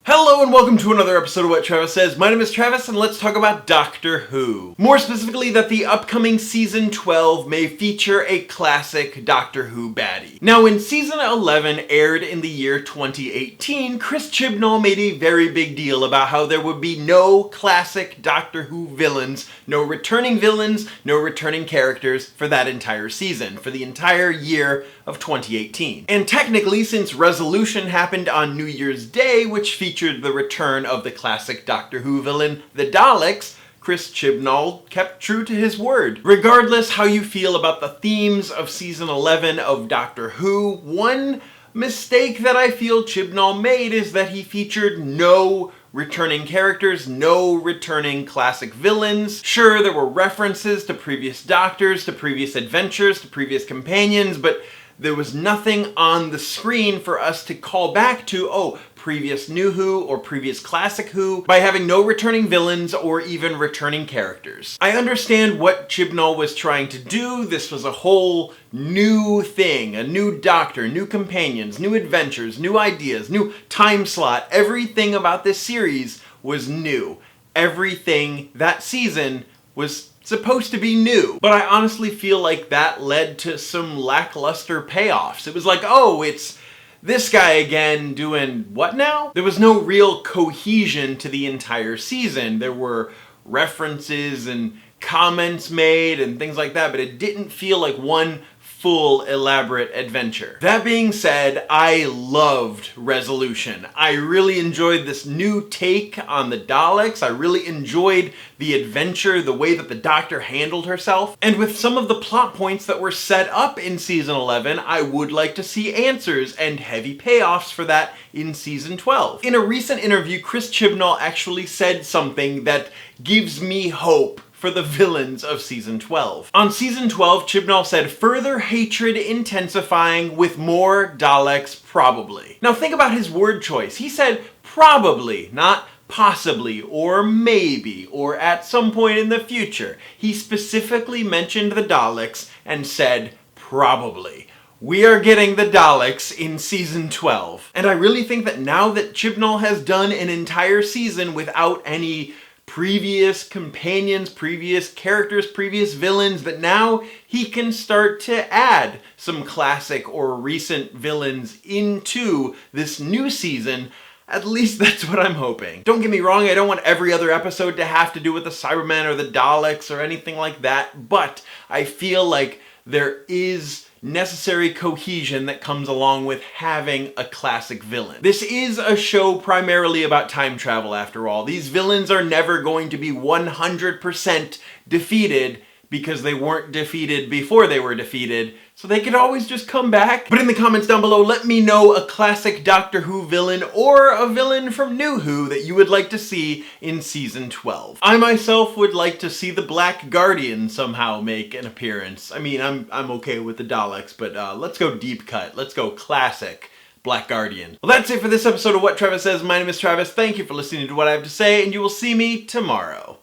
Hello and welcome to another episode of What Travis Says. My name is Travis and let's talk about Doctor Who. More specifically, that the upcoming Season 12 may feature a classic Doctor Who baddie. Now, when Season 11 aired in the year 2018, Chris Chibnall made a very big deal about how there would be no classic Doctor Who villains, no returning villains, no returning characters for that entire season, for the entire year of 2018. And technically, since Resolution happened on New Year's Day, which featured the return of the classic Doctor Who villain, the Daleks, Chris Chibnall kept true to his word. Regardless how you feel about the themes of Season 11 of Doctor Who, one mistake that I feel Chibnall made is that he featured no returning characters, no returning classic villains. Sure, there were references to previous Doctors, to previous adventures, to previous companions, but there was nothing on the screen for us to call back to, previous New Who or previous classic Who, by having no returning villains or even returning characters. I understand what Chibnall was trying to do. This was a whole new thing, a new Doctor, new companions, new adventures, new ideas, new time slot. Everything about this series was new. Everything that season was supposed to be new. But I honestly feel like that led to some lackluster payoffs. It was like, it's this guy again doing what now? There was no real cohesion to the entire season. There were references and comments made and things like that, but it didn't feel like one full elaborate adventure. That being said, I loved Resolution. I really enjoyed this new take on the Daleks. I really enjoyed the adventure, the way that the Doctor handled herself. And with some of the plot points that were set up in Season 11, I would like to see answers and heavy payoffs for that in Season 12. In a recent interview, Chris Chibnall actually said something that gives me hope for the villains of Season 12. On Season 12, Chibnall said, "Further hatred intensifying with more Daleks probably." Now think about his word choice. He said probably, not possibly, or maybe, or at some point in the future. He specifically mentioned the Daleks and said probably. We are getting the Daleks in Season 12. And I really think that now that Chibnall has done an entire season without any previous companions, previous characters, previous villains, that now he can start to add some classic or recent villains into this new season. At least that's what I'm hoping. Don't get me wrong, I don't want every other episode to have to do with the Cybermen or the Daleks or anything like that, but I feel like there is necessary cohesion that comes along with having a classic villain. This is a show primarily about time travel after all. These villains are never going to be 100% defeated because they weren't defeated before they were defeated, so they could always just come back. But in the comments down below, let me know a classic Doctor Who villain or a villain from New Who that you would like to see in Season 12. I myself would like to see the Black Guardian somehow make an appearance. I mean, I'm okay with the Daleks, but let's go deep cut. Let's go classic Black Guardian. Well, that's it for this episode of What Travis Says. My name is Travis. Thank you for listening to what I have to say, and you will see me tomorrow.